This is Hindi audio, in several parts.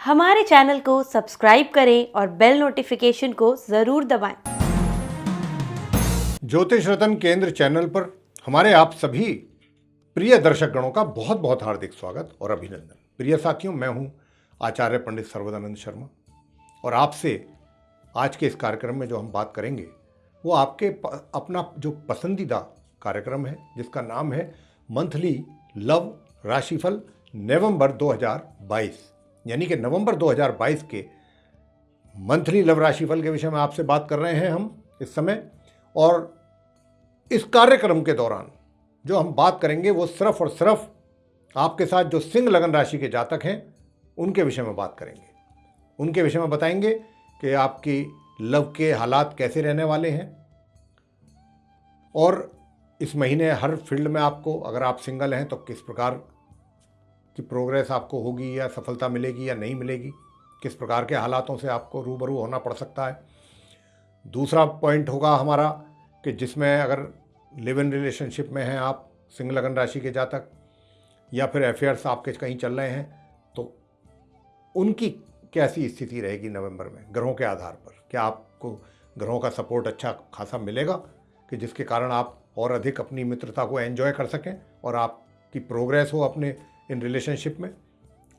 हमारे चैनल को सब्सक्राइब करें और बेल नोटिफिकेशन को ज़रूर दबाएं। ज्योतिष रतन केंद्र चैनल पर हमारे आप सभी प्रिय दर्शक गणों का बहुत बहुत हार्दिक स्वागत और अभिनंदन। प्रिय साथियों, मैं हूं आचार्य पंडित सर्वदानंद शर्मा और आपसे आज के इस कार्यक्रम में जो हम बात करेंगे वो आपके अपना जो पसंदीदा कार्यक्रम है जिसका नाम है मंथली लव राशिफल नवंबर 2022, यानी कि नवंबर 2022 के मंथली लव राशिफल के विषय में आपसे बात कर रहे हैं हम इस समय। और इस कार्यक्रम के दौरान जो हम बात करेंगे वो सिर्फ और सिर्फ आपके साथ जो सिंह लगन राशि के जातक हैं उनके विषय में बात करेंगे। उनके विषय में बताएंगे कि आपकी लव के हालात कैसे रहने वाले हैं और इस महीने हर फील्ड में आपको, अगर आप सिंगल हैं तो किस प्रकार की प्रोग्रेस आपको होगी या सफलता मिलेगी या नहीं मिलेगी, किस प्रकार के हालातों से आपको रूबरू होना पड़ सकता है। दूसरा पॉइंट होगा हमारा कि जिसमें अगर लिव इन रिलेशनशिप में हैं आप सिंह लगन राशि के जातक या फिर अफेयर्स आपके कहीं चल रहे हैं तो उनकी कैसी स्थिति रहेगी नवंबर में ग्रहों के आधार पर। क्या आपको ग्रहों का सपोर्ट अच्छा खासा मिलेगा कि जिसके कारण आप और अधिक अपनी मित्रता को एंजॉय कर सकें और आपकी प्रोग्रेस हो अपने इन रिलेशनशिप में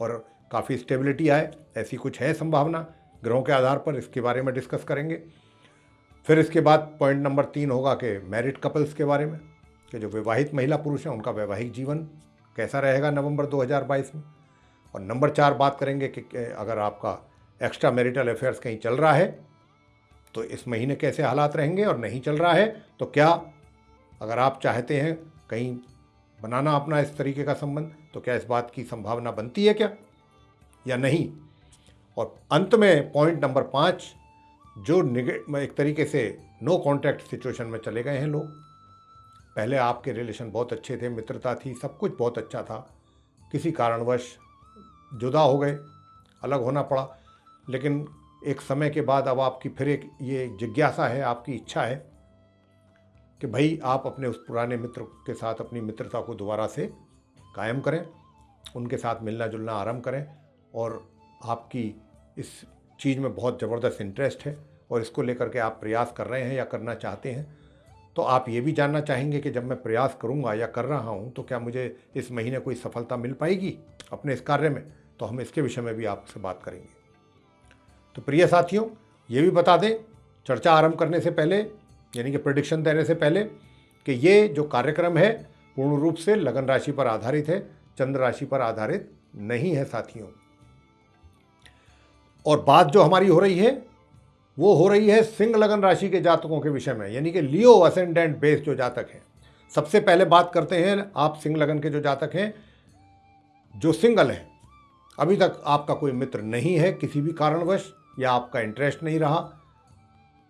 और काफ़ी स्टेबिलिटी आए, ऐसी कुछ है संभावना ग्रहों के आधार पर। इसके बारे में डिस्कस करेंगे। फिर इसके बाद पॉइंट नंबर 3 होगा कि मैरिड कपल्स के बारे में, कि जो विवाहित महिला पुरुष हैं उनका वैवाहिक जीवन कैसा रहेगा नवंबर 2022 में। और नंबर 4 बात करेंगे कि अगर आपका एक्स्ट्रा मैरिटल अफेयर्स कहीं चल रहा है तो इस महीने कैसे हालात रहेंगे, और नहीं चल रहा है तो क्या, अगर आप चाहते हैं कहीं बनाना अपना इस तरीके का संबंध, तो क्या इस बात की संभावना बनती है क्या या नहीं। और अंत में पॉइंट नंबर 5, जो एक तरीके से नो कॉन्टैक्ट सिचुएशन में चले गए हैं लोग। पहले आपके रिलेशन बहुत अच्छे थे, मित्रता थी, सब कुछ बहुत अच्छा था, किसी कारणवश जुदा हो गए, अलग होना पड़ा, लेकिन एक समय के बाद अब आपकी फिर एक ये जिज्ञासा है, आपकी इच्छा है कि भाई आप अपने उस पुराने मित्र के साथ अपनी मित्रता को दोबारा से कायम करें, उनके साथ मिलना जुलना आरंभ करें। और आपकी इस चीज़ में बहुत ज़बरदस्त इंटरेस्ट है और इसको लेकर के आप प्रयास कर रहे हैं या करना चाहते हैं, तो आप ये भी जानना चाहेंगे कि जब मैं प्रयास करूंगा या कर रहा हूं तो क्या मुझे इस महीने कोई सफलता मिल पाएगी अपने इस कार्य में, तो हम इसके विषय में भी आपसे बात करेंगे। तो प्रिय साथियों, ये भी बता दें चर्चा आरंभ करने से पहले, यानी कि प्रेडिक्शन देने से पहले, कि ये जो कार्यक्रम है पूर्ण रूप से लगन राशि पर आधारित है, चंद्र राशि पर आधारित नहीं है साथियों। और बात जो हमारी हो रही है वो हो रही है सिंह लगन राशि के जातकों के विषय में, यानी कि लियो असेंडेंट बेस जो जातक हैं। सबसे पहले बात करते हैं आप सिंह लगन के जो जातक हैं, जो सिंगल हैं, अभी तक आपका कोई मित्र नहीं है किसी भी कारणवश, या आपका इंटरेस्ट नहीं रहा,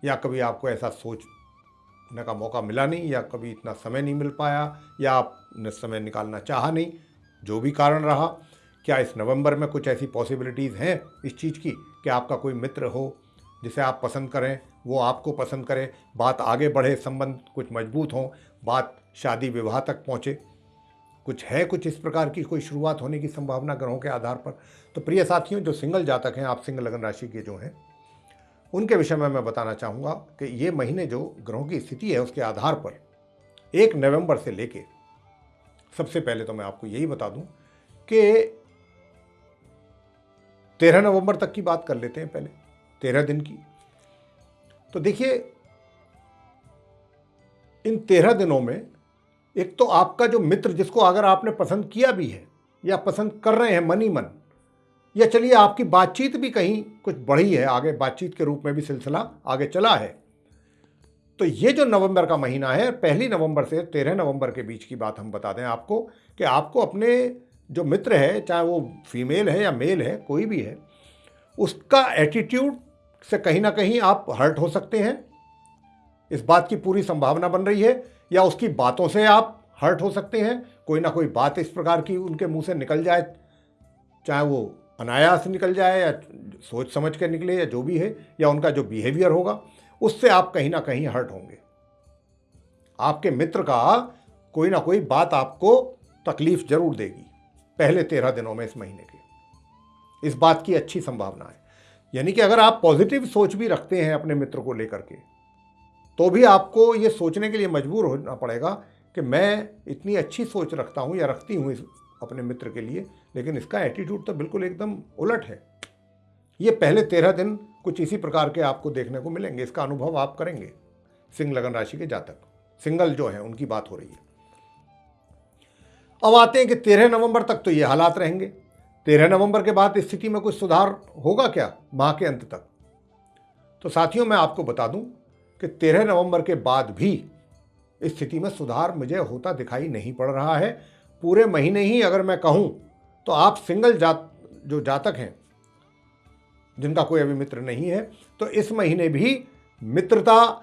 या कभी आपको ऐसा सोचने का मौका मिला नहीं, या कभी इतना समय नहीं मिल पाया, या आपने समय निकालना चाहा नहीं, जो भी कारण रहा। क्या इस नवंबर में कुछ ऐसी पॉसिबिलिटीज़ हैं इस चीज़ की कि आपका कोई मित्र हो जिसे आप पसंद करें, वो आपको पसंद करे, बात आगे बढ़े, संबंध कुछ मजबूत हों, बात शादी विवाह तक पहुँचे, कुछ इस प्रकार की कोई शुरुआत होने की संभावना ग्रहों के आधार पर। तो प्रिय साथियों, जो सिंगल जातक हैं, आप सिंह लगन राशि के जो हैं, उनके विषय में मैं बताना चाहूँगा कि ये महीने जो ग्रहों की स्थिति है उसके आधार पर 1 नवंबर से लेके, सबसे पहले तो मैं आपको यही बता दूं कि 13 नवंबर तक की बात कर लेते हैं, पहले 13 दिन की। तो देखिए, इन 13 दिनों में एक तो आपका जो मित्र, जिसको अगर आपने पसंद किया भी है या पसंद कर रहे हैं मन ही मन, या चलिए आपकी बातचीत भी कहीं कुछ बढ़ी है, आगे बातचीत के रूप में भी सिलसिला आगे चला है, तो ये जो नवंबर का महीना है, 1 नवंबर से 13 नवंबर के बीच की बात हम बता दें आपको, कि आपको अपने जो मित्र है, चाहे वो फीमेल है या मेल है, कोई भी है, उसका एटीट्यूड से कहीं ना कहीं आप हर्ट हो सकते हैं, इस बात की पूरी संभावना बन रही है। या उसकी बातों से आप हर्ट हो सकते हैं, कोई ना कोई बात इस प्रकार की उनके मुंह से निकल जाए, चाहे वो अनायास निकल जाए या सोच समझ के निकले, या जो भी है, या उनका जो बिहेवियर होगा उससे आप कहीं ना कहीं हर्ट होंगे। आपके मित्र का कोई ना कोई बात आपको तकलीफ जरूर देगी पहले 13 दिनों में इस महीने के। इस बात की अच्छी संभावना है। यानी कि अगर आप पॉजिटिव सोच भी रखते हैं अपने मित्र को लेकर के, तो भी आपको ये सोचने के लिए मजबूर होना पड़ेगा कि मैं इतनी अच्छी सोच रखता हूँ या रखती हूँ इस अपने मित्र के लिए, लेकिन इसका एटीट्यूड तो बिल्कुल एकदम उलट है। ये पहले 13 दिन कुछ इसी प्रकार के आपको देखने को मिलेंगे, इसका अनुभव आप करेंगे। सिंह लगन राशि के जातक, सिंगल जो है उनकी बात हो रही है। अब आते हैं कि 13 नवंबर तक तो ये हालात रहेंगे। 13 नवंबर के बाद स्थिति में कुछ सुधार होगा क्या माह के अंत तक? तो साथियों, मैं आपको बता दूं कि 13 नवंबर के बाद भी स्थिति में सुधार मुझे होता दिखाई नहीं पड़ रहा है। पूरे महीने ही अगर मैं कहूं तो आप सिंगल जो जातक हैं, जिनका कोई अभी मित्र नहीं है, तो इस महीने भी मित्रता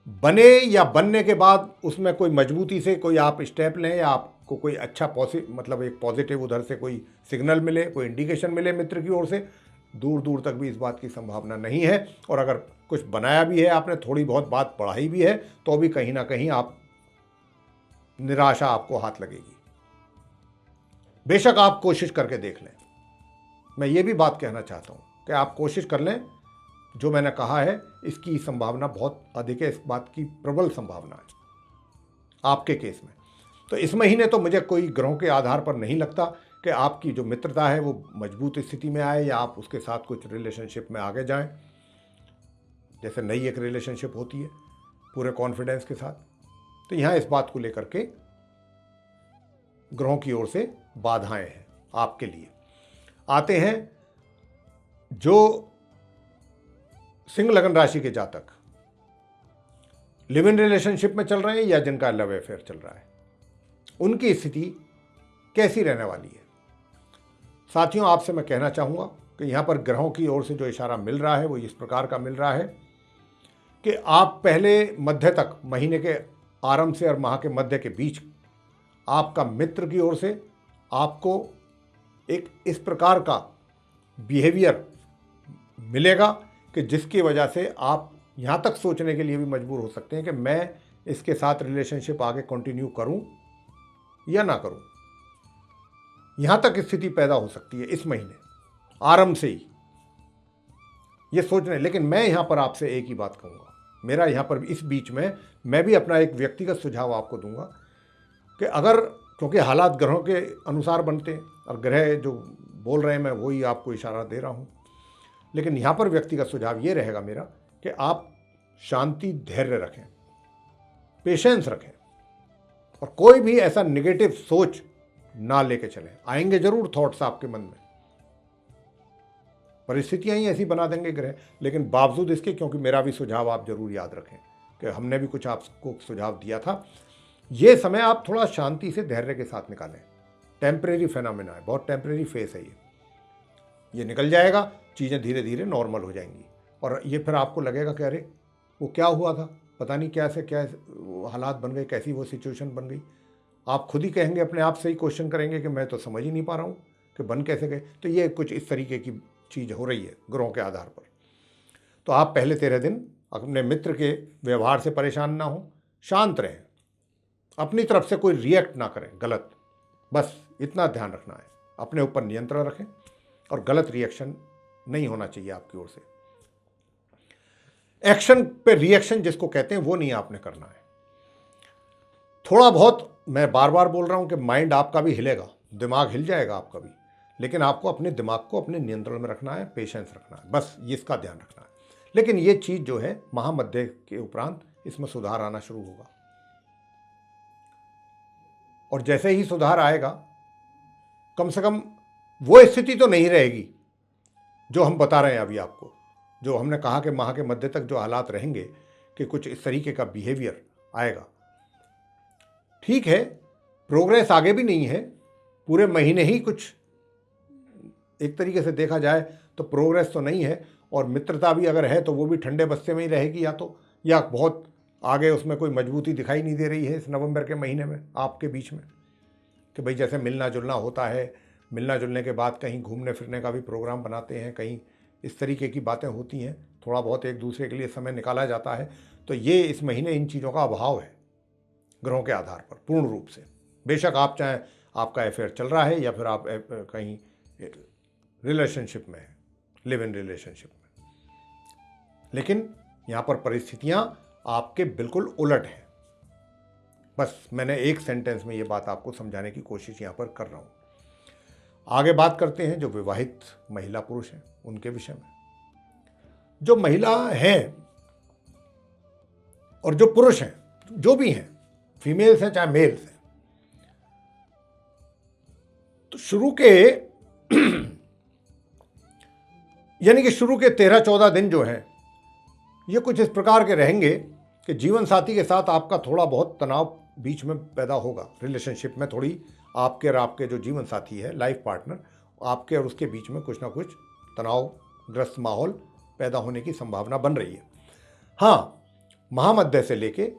बने या बनने के बाद उसमें कोई मजबूती से कोई आप स्टेप लें या आपको कोई अच्छा मतलब एक पॉजिटिव उधर से कोई सिग्नल मिले, कोई इंडिकेशन मिले मित्र की ओर से, दूर दूर तक भी इस बात की संभावना नहीं है। और अगर कुछ बनाया भी है आपने, थोड़ी बहुत बात बढ़ाई भी है, तो भी कहीं ना कहीं आप निराशा आपको हाथ लगेगी। बेशक आप कोशिश करके देख लें। मैं ये भी बात कहना चाहता हूँ कि आप कोशिश कर लें, जो मैंने कहा है इसकी संभावना बहुत अधिक है, इस बात की प्रबल संभावना है आपके केस में। तो इस महीने तो मुझे कोई ग्रहों के आधार पर नहीं लगता कि आपकी जो मित्रता है वो मजबूत स्थिति में आए या आप उसके साथ कुछ रिलेशनशिप में आगे जाएं, जैसे नई एक रिलेशनशिप होती है पूरे कॉन्फिडेंस के साथ। तो यहाँ इस बात को लेकर के ग्रहों की ओर से बाधाएं हैं आपके लिए। आते हैं जो सिंह लगन राशि के जातक लिव इन रिलेशनशिप में चल रहे हैं या जिनका लव अफेयर चल रहा है, उनकी स्थिति कैसी रहने वाली है। साथियों, आपसे मैं कहना चाहूँगा कि यहाँ पर ग्रहों की ओर से जो इशारा मिल रहा है वो इस प्रकार का मिल रहा है कि आप पहले मध्य तक, महीने के आरंभ से और माह के मध्य के बीच, आपका मित्र की ओर से आपको एक इस प्रकार का बिहेवियर मिलेगा कि जिसकी वजह से आप यहाँ तक सोचने के लिए भी मजबूर हो सकते हैं कि मैं इसके साथ रिलेशनशिप आगे कंटिन्यू करूं या ना करूं। यहाँ तक स्थिति पैदा हो सकती है इस महीने आरंभ से ही ये सोचने। लेकिन मैं यहाँ पर आपसे एक ही बात कहूँगा, मेरा यहाँ पर इस बीच में मैं भी अपना एक व्यक्तिगत सुझाव आपको दूंगा कि अगर, क्योंकि हालात ग्रहों के अनुसार बनते हैं और ग्रह जो बोल रहे हैं मैं वही आपको इशारा दे रहा हूँ, लेकिन यहाँ पर व्यक्तिगत सुझाव ये रहेगा मेरा कि आप शांति, धैर्य रखें, पेशेंस रखें और कोई भी ऐसा नेगेटिव सोच ना लेके चलें। आएंगे जरूर थॉट्स आपके मन में, परिस्थितियां ही ऐसी बना देंगे ग्रह, लेकिन बावजूद इसके, क्योंकि मेरा भी सुझाव आप जरूर याद रखें कि हमने भी कुछ आपको सुझाव दिया था, ये समय आप थोड़ा शांति से, धैर्य के साथ निकालें। टेम्परेरी फेनोमेना है, बहुत टेम्परेरी फेस है ये निकल जाएगा, चीज़ें धीरे धीरे नॉर्मल हो जाएंगी और ये फिर आपको लगेगा कि अरे वो क्या हुआ था, पता नहीं क्या से क्या हालात बन गए, कैसी वो सिचुएशन बन गई। आप खुद ही कहेंगे, अपने आप से ही क्वेश्चन करेंगे कि मैं तो समझ ही नहीं पा रहा हूँ कि बन कैसे गए। तो ये कुछ इस तरीके की चीज़ हो रही है ग्रहों के आधार पर। तो आप पहले 13 दिन अपने मित्र के व्यवहार से परेशान ना हो, शांत रहें, अपनी तरफ से कोई रिएक्ट ना करें गलत, बस इतना ध्यान रखना है। अपने ऊपर नियंत्रण रखें और गलत रिएक्शन नहीं होना चाहिए आपकी ओर से। एक्शन पे रिएक्शन जिसको कहते हैं वो नहीं आपने करना है। थोड़ा बहुत, मैं बार बार बोल रहा हूं कि माइंड आपका भी हिलेगा, दिमाग हिल जाएगा आपका भी, लेकिन आपको अपने दिमाग को अपने नियंत्रण में रखना है, पेशेंस रखना है, बस इसका ध्यान रखना है। लेकिन ये चीज़ जो है महामध्य के उपरांत इसमें सुधार आना शुरू होगा और जैसे ही सुधार आएगा, कम से कम वो स्थिति तो नहीं रहेगी जो हम बता रहे हैं अभी आपको, जो हमने कहा कि माह के मध्य तक जो हालात रहेंगे कि कुछ इस तरीके का बिहेवियर आएगा। ठीक है, प्रोग्रेस आगे भी नहीं है, पूरे महीने ही कुछ एक तरीके से देखा जाए तो प्रोग्रेस तो नहीं है, और मित्रता भी अगर है तो वो भी ठंडे बस्ते में ही रहेगी, या बहुत आगे उसमें कोई मजबूती दिखाई नहीं दे रही है इस नवंबर के महीने में आपके बीच में, कि भाई जैसे मिलना जुलना होता है, मिलना जुलने के बाद कहीं घूमने फिरने का भी प्रोग्राम बनाते हैं, कहीं इस तरीके की बातें होती हैं, थोड़ा बहुत एक दूसरे के लिए समय निकाला जाता है। तो ये इस महीने इन चीज़ों का अभाव है ग्रहों के आधार पर पूर्ण रूप से। बेशक आप चाहे आपका अफेयर चल रहा है या फिर आप कहीं रिलेशनशिप में है, लिव इन रिलेशनशिप में। लेकिन यहाँ पर परिस्थितियाँ आपके बिल्कुल उलट हैं। बस मैंने एक सेंटेंस में ये बात आपको समझाने की कोशिश यहाँ पर कर रहा हूँ। आगे बात करते हैं जो विवाहित महिला पुरुष हैं उनके विषय में। जो महिला हैं और जो पुरुष हैं, जो भी हैं, फीमेल्स हैं चाहे मेल्स हैं, तो शुरू के यानी कि शुरू के 13-14 दिन जो हैं ये कुछ इस प्रकार के रहेंगे कि जीवन साथी के साथ आपका थोड़ा बहुत तनाव बीच में पैदा होगा। रिलेशनशिप में थोड़ी आपके और आपके जो जीवन साथी है, लाइफ पार्टनर, आपके और उसके बीच में कुछ ना कुछ तनावग्रस्त माहौल पैदा होने की संभावना बन रही है। हाँ, महामध्य से लेके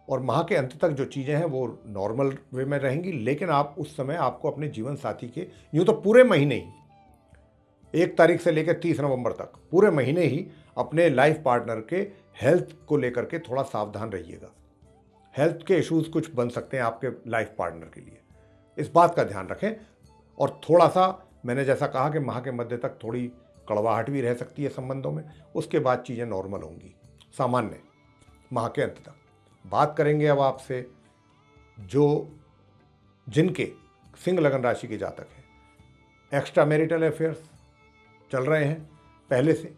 और माह के अंत तक जो चीज़ें हैं वो नॉर्मल वे में रहेंगी, लेकिन आप उस समय आपको अपने जीवन साथी के, यूँ तो पूरे महीने ही 1 तारीख से लेकर 30 नवंबर तक पूरे महीने ही अपने लाइफ पार्टनर के हेल्थ को लेकर के थोड़ा सावधान रहिएगा। हेल्थ के इश्यूज कुछ बन सकते हैं आपके लाइफ पार्टनर के लिए, इस बात का ध्यान रखें। और थोड़ा सा मैंने जैसा कहा कि माह के मध्य तक थोड़ी कड़वाहट भी रह सकती है संबंधों में, उसके बाद चीज़ें नॉर्मल होंगी सामान्य माह के अंत तक। बात करेंगे अब आपसे जो जिनके सिंह लगन राशि के जातक हैं, एक्स्ट्रा मैरिटल अफेयर्स चल रहे हैं पहले से,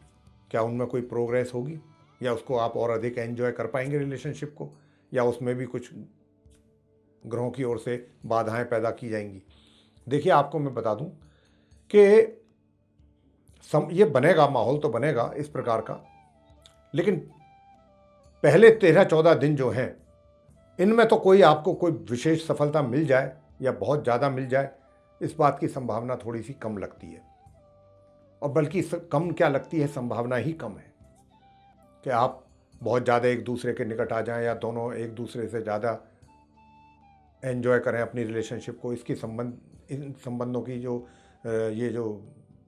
क्या उनमें कोई प्रोग्रेस होगी या उसको आप और अधिक एंजॉय कर पाएंगे रिलेशनशिप को, या उसमें भी कुछ ग्रहों की ओर से बाधाएं पैदा की जाएंगी। देखिए, आपको मैं बता दूं कि ये बनेगा, माहौल तो बनेगा इस प्रकार का, लेकिन पहले 13-14 दिन जो हैं इनमें तो कोई आपको कोई विशेष सफलता मिल जाए या बहुत ज़्यादा मिल जाए, इस बात की संभावना थोड़ी सी कम लगती है। और बल्कि कम क्या लगती है, संभावना ही कम है कि आप बहुत ज़्यादा एक दूसरे के निकट आ जाएं या दोनों एक दूसरे से ज़्यादा एंजॉय करें अपनी रिलेशनशिप को। इसकी इन संबंधों की जो ये जो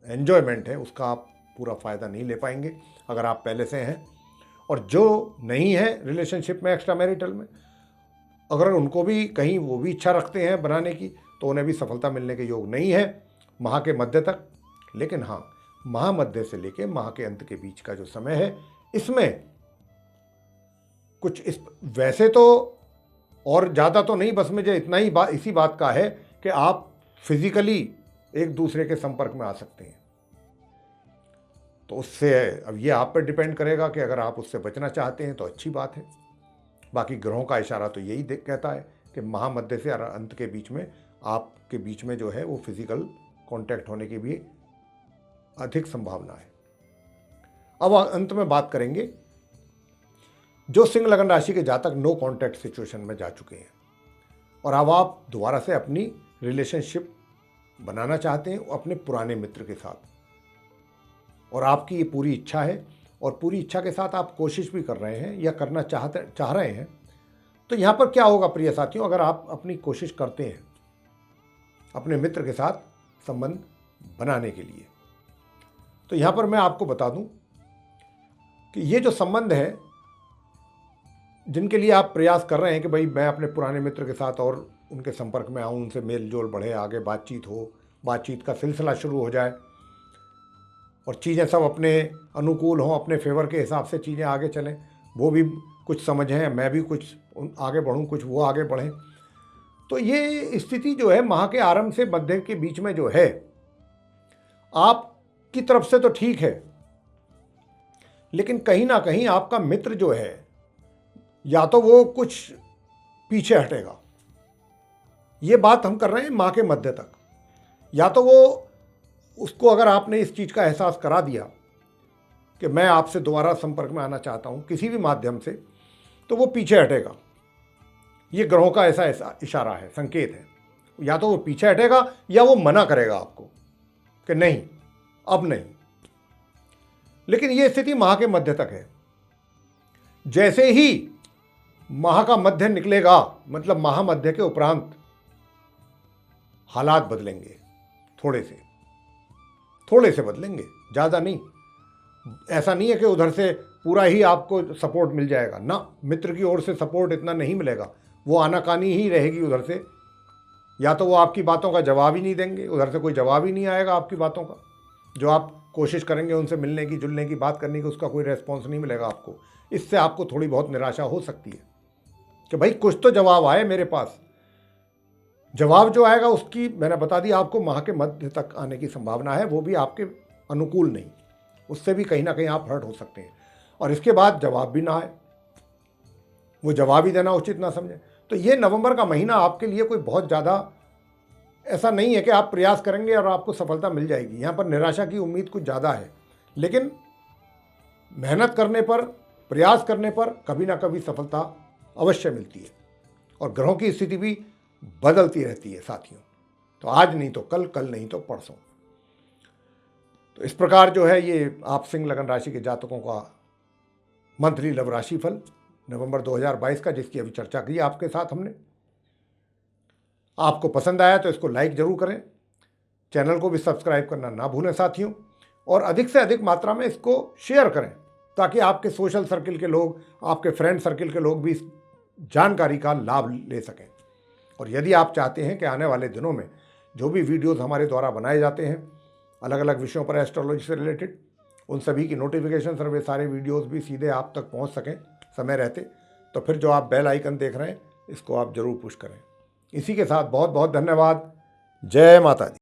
एन्जॉयमेंट है उसका आप पूरा फ़ायदा नहीं ले पाएंगे अगर आप पहले से हैं। और जो नहीं है रिलेशनशिप में, एक्स्ट्रा मैरिटल में, अगर उनको भी कहीं वो भी इच्छा रखते हैं बनाने की, तो उन्हें भी सफलता मिलने के योग नहीं है माह के मध्य तक। लेकिन हाँ, माह मध्य से लेके माह के अंत के बीच का जो समय है, इसमें कुछ इस वैसे तो और ज़्यादा तो नहीं, बस मुझे इतना ही इसी बात का है कि आप फिजिकली एक दूसरे के संपर्क में आ सकते हैं। तो उससे अब ये आप पर डिपेंड करेगा कि अगर आप उससे बचना चाहते हैं तो अच्छी बात है। बाकी ग्रहों का इशारा तो यही कहता है कि माह मध्य से अंत के बीच में आपके बीच में जो है वो फिजिकल कांटेक्ट होने की भी अधिक संभावना है। अब अंत में बात करेंगे जो सिंह लगन राशि के जातक नो कांटेक्ट सिचुएशन में जा चुके हैं और अब आप दोबारा से अपनी रिलेशनशिप बनाना चाहते हैं अपने पुराने मित्र के साथ, और आपकी ये पूरी इच्छा है और पूरी इच्छा के साथ आप कोशिश भी कर रहे हैं या करना चाह रहे हैं, तो यहाँ पर क्या होगा प्रिय साथियों, अगर आप अपनी कोशिश करते हैं अपने मित्र के साथ संबंध बनाने के लिए, तो यहाँ पर मैं आपको बता दूं कि ये जो संबंध है जिनके लिए आप प्रयास कर रहे हैं कि भाई मैं अपने पुराने मित्र के साथ और उनके संपर्क में आऊँ, उनसे मेल जोल बढ़े, आगे बातचीत हो, बातचीत का सिलसिला शुरू हो जाए और चीज़ें सब अपने अनुकूल हों, अपने फेवर के हिसाब से चीज़ें आगे चलें, वो भी कुछ समझें, मैं भी कुछ आगे बढ़ूं, कुछ वो आगे बढ़ें। तो ये स्थिति जो है माह के आरंभ से मध्य के बीच में जो है आपकी तरफ से तो ठीक है, लेकिन कहीं ना कहीं आपका मित्र जो है या तो वो कुछ पीछे हटेगा, ये बात हम कर रहे हैं माह के मध्य तक, या तो वो उसको अगर आपने इस चीज़ का एहसास करा दिया कि मैं आपसे दोबारा संपर्क में आना चाहता हूँ किसी भी माध्यम से, तो वो पीछे हटेगा। ये ग्रहों का ऐसा इशारा है, संकेत है। या तो वो पीछे हटेगा या वो मना करेगा आपको कि नहीं, अब नहीं। लेकिन ये स्थिति माह के मध्य तक है। जैसे ही माह का मध्य निकलेगा, मतलब माह मध्य के उपरांत हालात बदलेंगे, थोड़े से बदलेंगे, ज़्यादा नहीं। ऐसा नहीं है कि उधर से पूरा ही आपको सपोर्ट मिल जाएगा ना, मित्र की ओर से सपोर्ट इतना नहीं मिलेगा, वो आनाकानी ही रहेगी उधर से। या तो वो आपकी बातों का जवाब ही नहीं देंगे, उधर से कोई जवाब ही नहीं आएगा आपकी बातों का, जो आप कोशिश करेंगे उनसे मिलने की, जुलने की, बात करने की, उसका कोई रेस्पॉन्स नहीं मिलेगा आपको। इससे आपको थोड़ी बहुत निराशा हो सकती है कि भाई कुछ तो जवाब आए मेरे पास। जवाब जो आएगा उसकी मैंने बता दिया आपको माह के मध्य तक आने की संभावना है, वो भी आपके अनुकूल नहीं, उससे भी कहीं ना कहीं आप हर्ट हो सकते हैं। और इसके बाद जवाब भी ना आए, वो जवाब ही देना उचित ना समझें। तो ये नवंबर का महीना आपके लिए कोई बहुत ज़्यादा ऐसा नहीं है कि आप प्रयास करेंगे और आपको सफलता मिल जाएगी। यहाँ पर निराशा की उम्मीद कुछ ज़्यादा है, लेकिन मेहनत करने पर, प्रयास करने पर कभी ना कभी सफलता अवश्य मिलती है। और ग्रहों की स्थिति भी बदलती रहती है साथियों, तो आज नहीं तो कल, कल नहीं तो परसों। तो इस प्रकार जो है ये आप सिंह लगन राशि के जातकों का मंथली लव राशि फल नवंबर 2022 का, जिसकी अभी चर्चा की आपके साथ हमने। आपको पसंद आया तो इसको लाइक जरूर करें, चैनल को भी सब्सक्राइब करना ना भूलें साथियों, और अधिक से अधिक मात्रा में इसको शेयर करें ताकि आपके सोशल सर्किल के लोग, आपके फ्रेंड सर्किल के लोग भी इस जानकारी का लाभ ले सकें। और यदि आप चाहते हैं कि आने वाले दिनों में जो भी वीडियोस हमारे द्वारा बनाए जाते हैं अलग अलग विषयों पर एस्ट्रोलॉजी से रिलेटेड, उन सभी की नोटिफिकेशन और वे सारे वीडियोस भी सीधे आप तक पहुंच सकें समय रहते, तो फिर जो आप बेल आइकन देख रहे हैं इसको आप जरूर पुश करें। इसी के साथ बहुत बहुत धन्यवाद। जय माता दी।